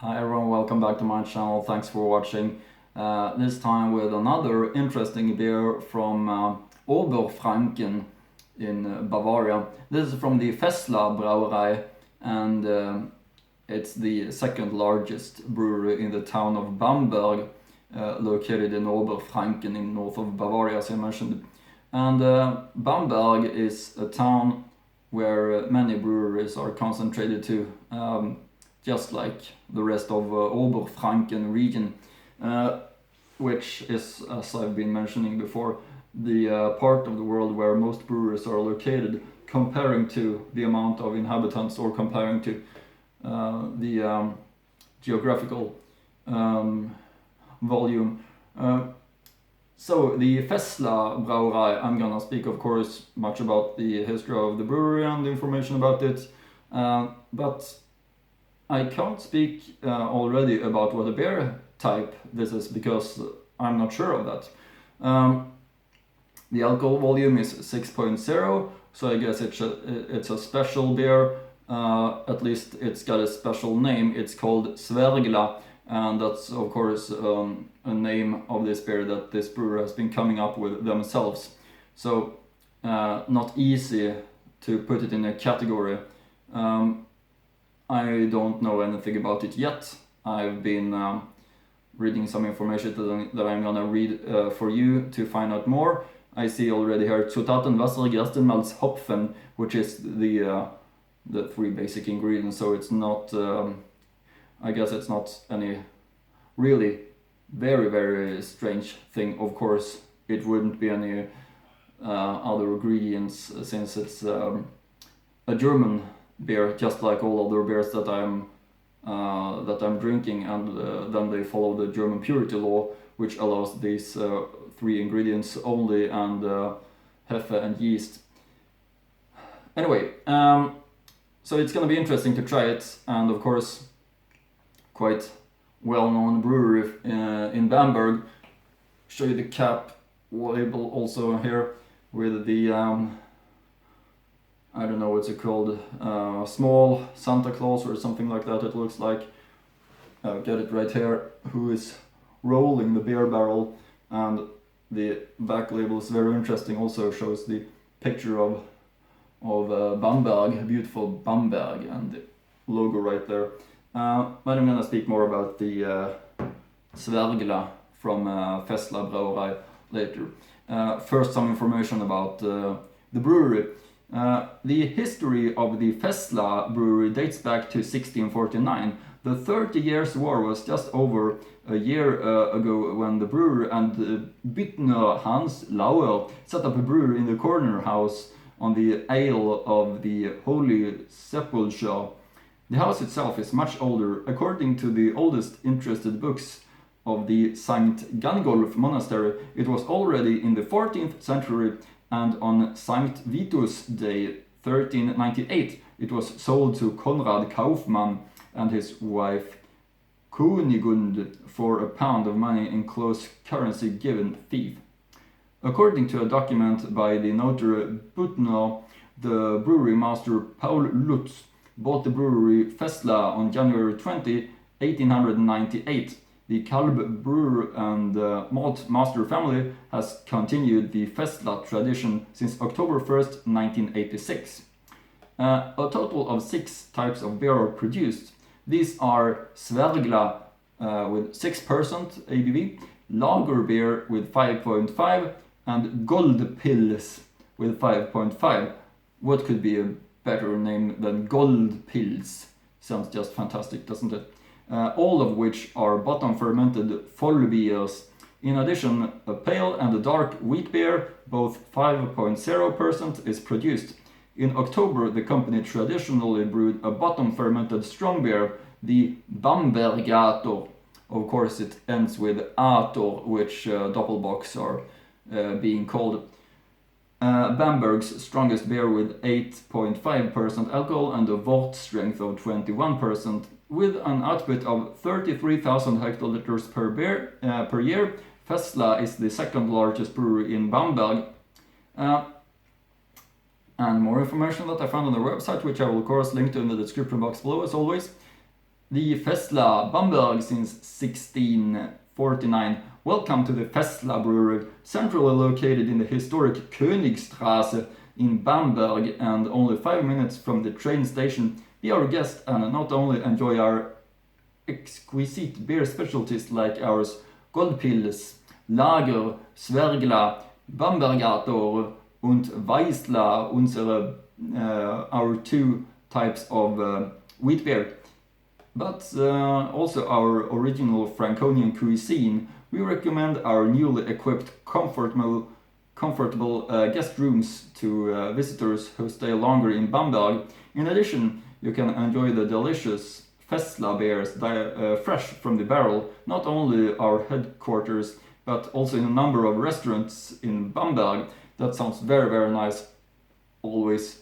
Hi everyone, welcome back to my channel. Thanks for watching. This time with another interesting beer from Oberfranken in Bavaria. This is from the Fässla brewery, and it's the second largest brewery in the town of Bamberg, located in Oberfranken in north of Bavaria, as I mentioned. And Bamberg is a town where many breweries are concentrated to. Just like the rest of Oberfranken region, which is, as I've been mentioning before, the part of the world where most breweries are located, comparing to the amount of inhabitants or comparing to the geographical volume. So the Fässla brewery, I'm gonna speak of course much about the history of the brewery and the information about it, but I can't speak already about what a beer type this is because I'm not sure of that. The alcohol volume is 6.0, so I guess it's a special beer. At least it's got a special name. It's called Zwergla, and that's of course a name of this beer that this brewer has been coming up with themselves. So not easy to put it in a category. I don't know anything about it yet. I've been reading some information that I'm gonna read for you to find out more. I see already here Zutaten, Wasser, Gerste, Malz, Hopfen, which is the three basic ingredients. So it's not, I guess it's not any really very strange thing. Of course, it wouldn't be any other ingredients since it's a German beer, just like all other beers that I'm drinking, and then they follow the German purity law, which allows these three ingredients only, and Hefe and yeast. Anyway, so it's gonna be interesting to try it, and of course, quite well-known brewery in Bamberg. Show you the cap label also here with the I don't know what's it called, small Santa Claus or something like that it looks like. Get it right here, who is rolling the beer barrel, and the back label is very interesting, also shows the picture of Bamberg, beautiful Bamberg, and the logo right there. But I'm gonna speak more about the Zwergla from Fässla brewery later. First, some information about the brewery. The history of the Fässla brewery dates back to 1649. The 30 Years' War was just over a year ago when the brewer and Büttner Hans Lauer set up a brewery in the corner house on the Isle of the Holy Sepulchre. The house itself is much older. According to the oldest interested books of the St. Gangolf monastery, it was already in the 14th century, and on St. Vitus Day 1398 it was sold to Konrad Kaufmann and his wife Kunigund for £1 of money in close currency given thief. According to a document by the notary Büttner, the brewery master Paul Lutz bought the brewery Fässla on January 20, 1898. The Kalb brewer and malt master family has continued the Fässla tradition since October 1st, 1986. A total of 6 types of beer are produced. These are Zwergla with 6% ABV, Lager beer with 5.5, and Goldpils with 5.5. What could be a better name than Goldpils? Sounds just fantastic, doesn't it? All of which are bottom fermented Vollbiers. In addition, a pale and a dark wheat beer, both 5.0%, is produced. In October, the company traditionally brewed a bottom fermented strong beer, the Bambergator. Of course, it ends with Ator, which Doppelbocks are being called. Bamberg's strongest beer with 8.5% alcohol and a wort strength of 21%. With an output of 33,000 hectoliters per year, Fässla is the second largest brewery in Bamberg. And more information that I found on their website, which I will of course link to in the description box below as always. The Fässla, Bamberg since 1649. Welcome to the Fässla Brewery, centrally located in the historic Königstraße in Bamberg and only 5 minutes from the train station. Be our guest and not only enjoy our exquisite beer specialties like ours, Goldpils, Lager, Zwergla, Bambergator und Weissla, our two types of wheat beer, but also our original Franconian cuisine. We recommend our newly equipped comfortable guest rooms to visitors who stay longer in Bamberg. In addition, you can enjoy the delicious Fässla beers fresh from the barrel, not only our headquarters, but also in a number of restaurants in Bamberg. That sounds very, very nice. Always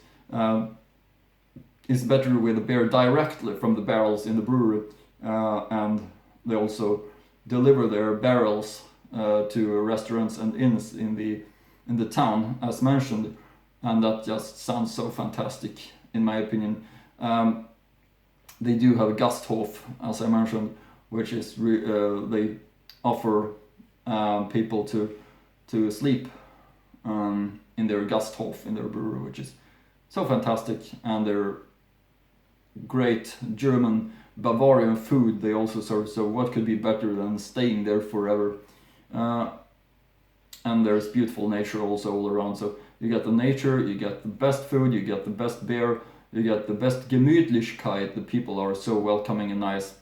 is better with the beer directly from the barrels in the brewery, and they also deliver their barrels to restaurants and inns in the town, as mentioned, and that just sounds so fantastic, in my opinion. They do have a Gasthof, as I mentioned, which is they offer people to sleep in their Gasthof, in their brewery, which is so fantastic, and their great German Bavarian food they also serve. So what could be better than staying there forever? And there's beautiful nature also all around. So you get the nature, you get the best food, you get the best beer, you get the best Gemütlichkeit. The people are so welcoming and nice,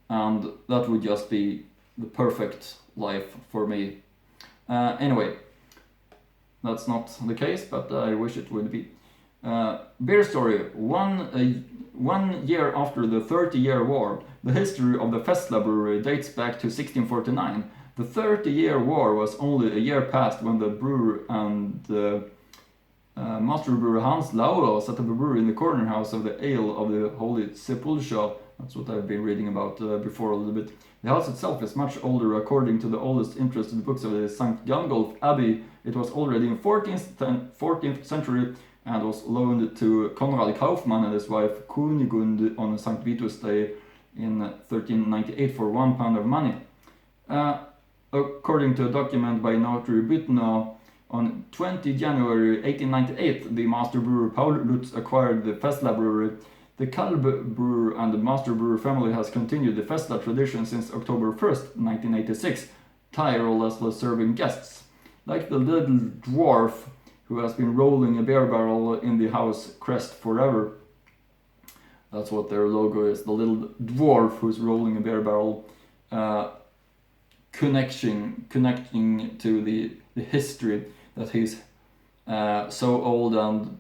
and that would just be the perfect life for me. Anyway, that's not the case, but I wish it would be. Beer story. One year after the 30-year war, the history of the Fässla brewery dates back to 1649. The 30-year war was only a year past when the brewer and master brewer Hans Lauer set up a brewery in the corner house of the Ale of the Holy Sepulchre. That's what I've been reading about before a little bit. The house itself is much older. According to the oldest interested books of the St. Gangolf Abbey, it was already in 14th century and was loaned to Konrad Kaufmann and his wife Kunigund on St. Vitus Day in 1398 for £1 of money. According to a document by notary Büttner, on 20 January 1898, the master brewer Paul Lutz acquired the Fässla brewery. The Kalb brewer and the master brewer family has continued the Fässla tradition since October 1st, 1986, tirelessly serving guests. Like the little dwarf who has been rolling a beer barrel in the house crest forever. That's what their logo is, the little dwarf who's rolling a beer barrel, connecting to the history that he's so old, and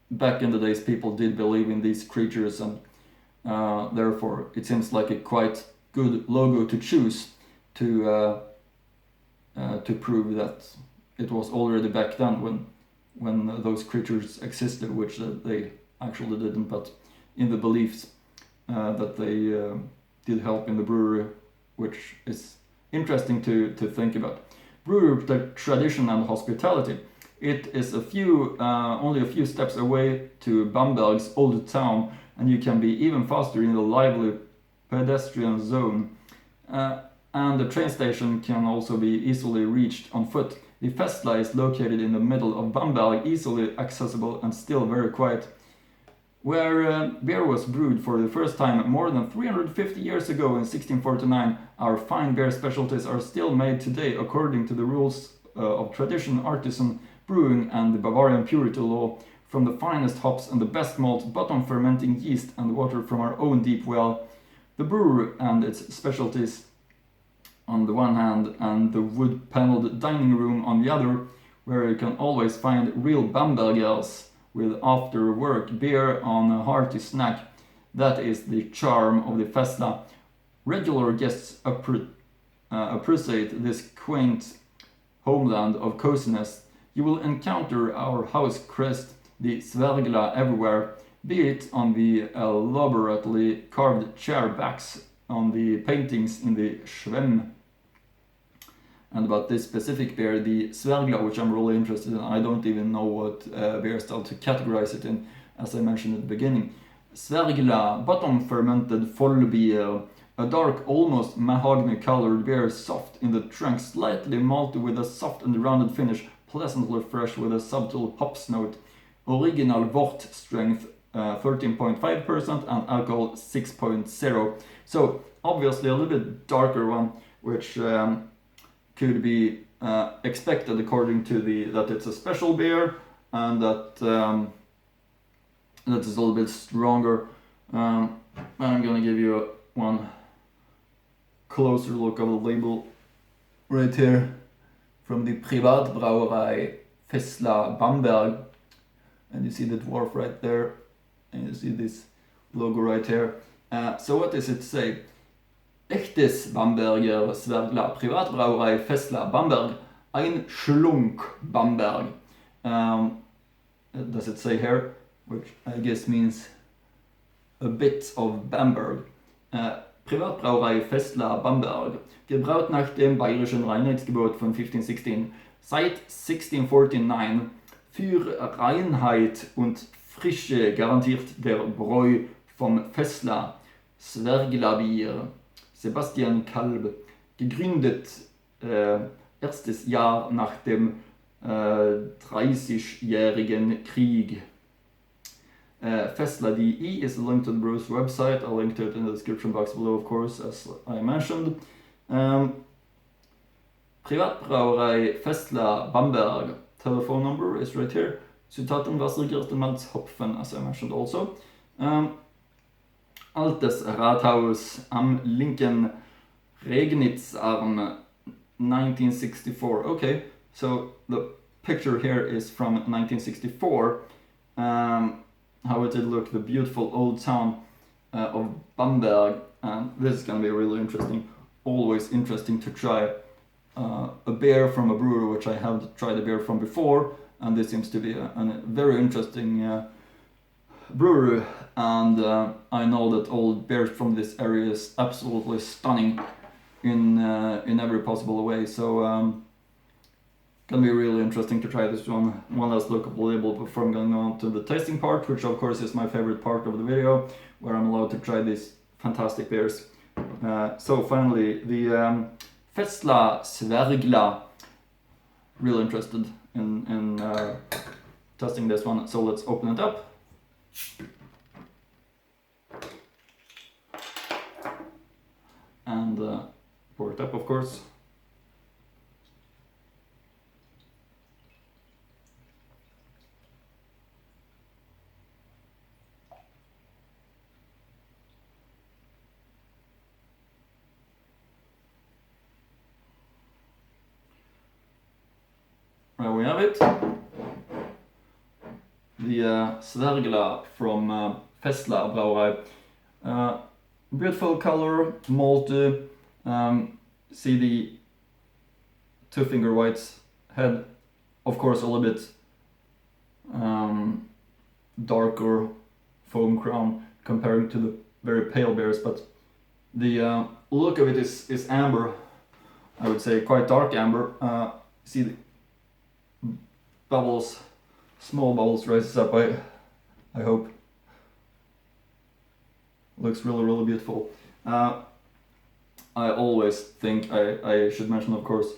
back in the days people did believe in these creatures, and therefore it seems like a quite good logo to choose to prove that it was already back then when those creatures existed, which they actually didn't, but in the beliefs that they did help in the brewery, which is interesting to think about. Brewery tradition and hospitality. It is only a few steps away to Bamberg's old town, and you can be even faster in the lively pedestrian zone. And the train station can also be easily reached on foot. The Fässla is located in the middle of Bamberg, easily accessible and still very quiet. Where beer was brewed for the first time more than 350 years ago in 1649, our fine beer specialties are still made today according to the rules of tradition, artisan brewing and the Bavarian purity law, from the finest hops and the best malt, bottom fermenting yeast and water from our own deep well. The brewery and its specialties on the one hand, and the wood-paneled dining room on the other, where you can always find real Bambergers with after-work beer on a hearty snack. That is the charm of the Fässla. Regular guests appreciate this quaint homeland of coziness. You will encounter our house crest, the Zwergla, everywhere, be it on the elaborately carved chair backs, on the paintings in the Schwemm. And about this specific beer, the Zwergla, which I'm really interested in, I don't even know what beer style to categorize it in, as I mentioned at the beginning. Zwergla bottom fermented full beer. A dark, almost mahogany colored beer, soft in the trunk, slightly malty with a soft and rounded finish, pleasantly fresh with a subtle hops note. Original wort strength 13.5% and alcohol 6.0. So obviously a little bit darker one, which could be expected according to that it's a special beer and that that is a little bit stronger. I'm gonna give you one closer look of the label right here from the Privatbrauerei Fässla, Bamberg, and you see the dwarf right there, and you see this logo right here. So what does it say? Echtes Bamberger Zwergla, Privatbrauerei Fässla, Bamberg, ein Schlunk Bamberg. Does it say here? Which I guess means a bit of Bamberg. Privatbrauerei Fässla, Bamberg, gebraut nach dem bayerischen Reinheitsgebot von 1516, seit 1649, für Reinheit und Frische garantiert der Bräu vom Fässla, Zwergla Bier, Sebastian Kalb, gegründet erstes Jahr nach dem 30-jährigen Krieg. Fässla DE is linked to the brew's website. I'll link to it in the description box below, of course, as I mentioned. Privatbrauerei Fässla, Bamberg. Telephone number is right here. Zutaten Wasser, Gerstenmalz, Hopfen, as I mentioned also. Altes Rathaus am linken Regnitzarm, 1964. Okay, so the picture here is from 1964. How it did look, the beautiful old town of Bamberg, and this is gonna be really interesting. Always interesting to try a beer from a brewery which I haven't tried a beer from before, and this seems to be a very interesting brewery, and I know that all beers from this area is absolutely stunning in every possible way, so gonna be really interesting to try this one. One last look at the label before I'm going on to the tasting part, which of course is my favorite part of the video, where I'm allowed to try these fantastic beers. So finally, the Fässla Zwergla. Really interested in testing this one, so let's open it up. And pour it up, of course. There we have it. The Zwergla from Fässla Brauerei. Beautiful color, malty. See the two-finger whites head. Of course, a little bit darker foam crown comparing to the very pale beers, but the look of it is amber. I would say quite dark amber. See the bubbles, small bubbles rises up, I hope. Looks really beautiful. I always think I should mention, of course,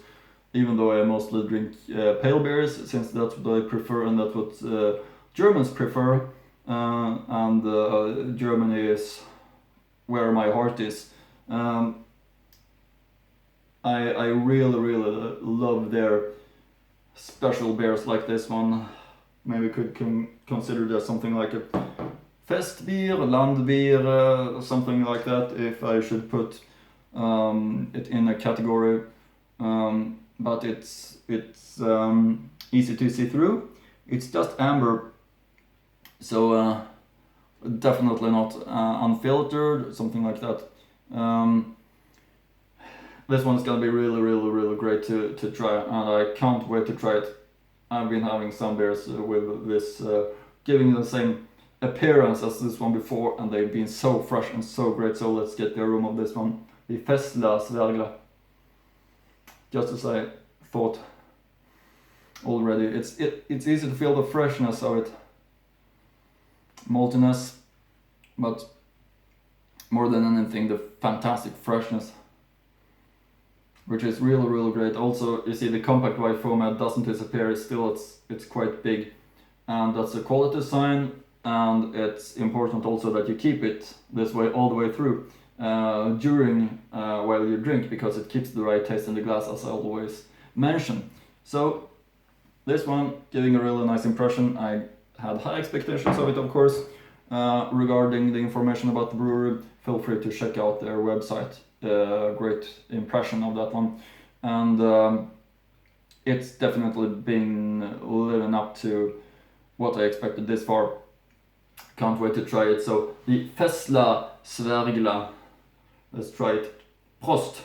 even though I mostly drink pale beers, since that's what I prefer and that's what Germans prefer, and Germany is where my heart is. I really love their special beers like this one. Maybe could consider that something like a Festbier, Landbier, something like that, if I should put it in a category. But it's easy to see through. It's just amber, so definitely not unfiltered, something like that. This one's gonna be really great to try, and I can't wait to try it. I've been having some beers with this giving the same appearance as this one before, and they've been so fresh and so great. So let's get the aroma of this one. The Fässla Zwergla. Just as I thought already, it's easy to feel the freshness of it. Maltiness, but more than anything, the fantastic freshness, which is really great. Also, you see the compact white format doesn't disappear. Still, it's quite big, and that's a quality sign. And it's important also that you keep it this way all the way through during while you drink, because it keeps the right taste in the glass, as I always mention. So this one giving a really nice impression. I had high expectations of it, of course. Regarding the information about the brewery, feel free to check out their website. Great impression of that one, and it's definitely been living up to what I expected this far. Can't wait to try it. So the Fässla Zwergla, let's try it. Prost!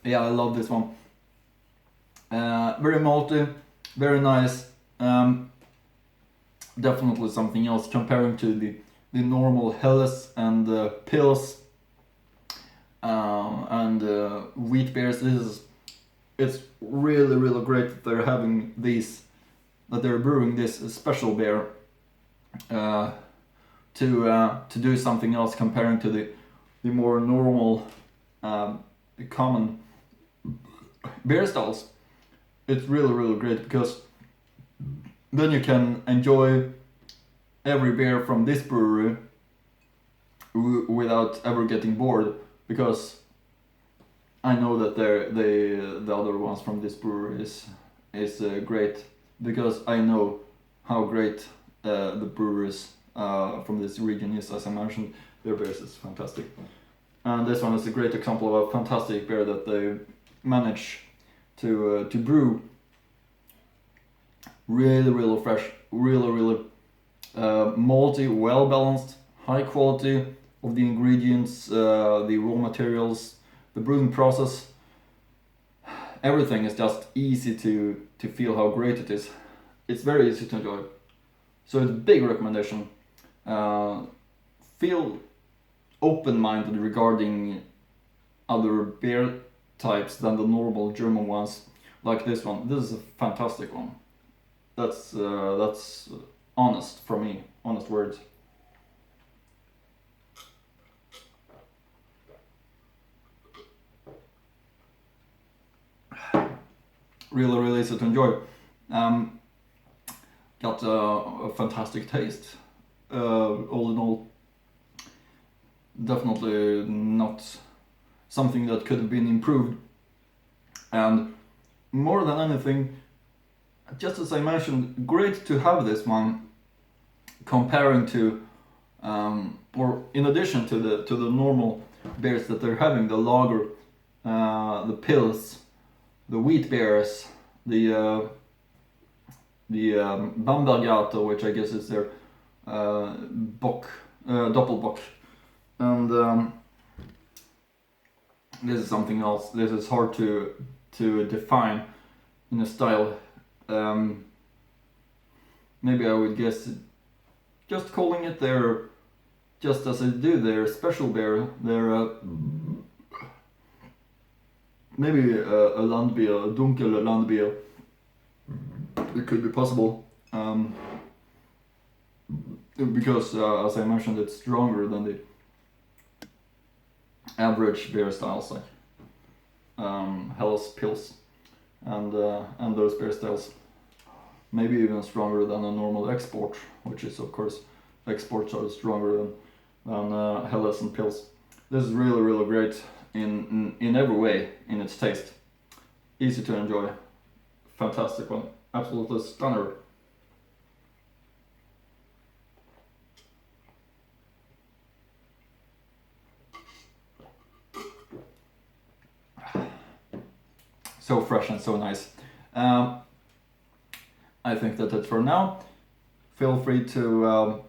Yeah, I love this one. Very malty, very nice. Definitely something else comparing to the normal Helles and Pils and wheat beers. It's really great that they're having these, that they're brewing this special beer to do something else comparing to the more normal common beer styles. It's really great, because then you can enjoy every beer from this brewery without ever getting bored, because I know that the other ones from this brewery is great, because I know how great the breweries from this region is. As I mentioned, their beers is fantastic, and this one is a great example of a fantastic beer that they manage to brew. Really fresh, really malty, well balanced, high quality of the ingredients, the raw materials, the brewing process. Everything is just easy to feel how great it is. It's very easy to enjoy. So it's a big recommendation. Feel open-minded regarding other beer types than the normal German ones, like this one. This is a fantastic one. That's honest from me, honest words. Really easy to enjoy. Got a fantastic taste. All in all, definitely not something that could have been improved. And more than anything, just as I mentioned, great to have this one comparing to, or in addition to the normal beers that they're having, the lager, the pils, the wheat beers, the Bamberg, which I guess is their Bock, Doppelbock, and this is something else. This is hard to define in a style. Maybe I would guess just calling it their, just as I do their special beer, their maybe a Landbier, a Dunkel Landbier. It could be possible, because as I mentioned, it's stronger than the average beer styles like Helles, Pils, and those beer styles. Maybe even stronger than a normal export, which is of course, exports are stronger than Helles and Pils. This is really great in every way in its taste. Easy to enjoy, fantastic one, absolutely stunner. So fresh and so nice. I think that's it for now. Feel free to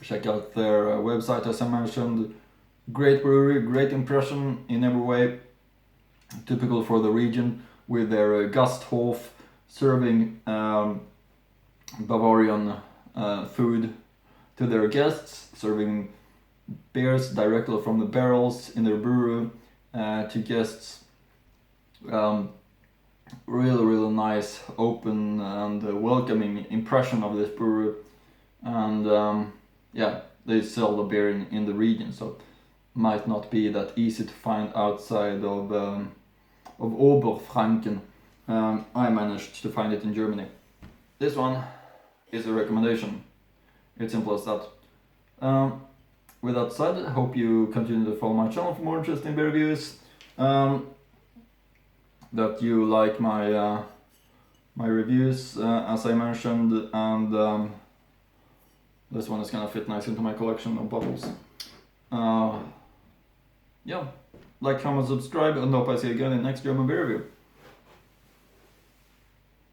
check out their website, as I mentioned. Great brewery, great impression in every way. Typical for the region, with their Gasthof serving Bavarian food to their guests, serving beers directly from the barrels in their brewery to guests. Really nice, open and welcoming impression of this brewery, and yeah, they sell the beer in the region, so might not be that easy to find outside of Oberfranken. I managed to find it in Germany. This one is a recommendation. It's simple as that. With that said, I hope you continue to follow my channel for more interesting beer reviews. That you like my my reviews, as I mentioned, and this one is gonna fit nice into my collection of bottles. Yeah, like, comment, subscribe, and hope I see you again in next German beer review.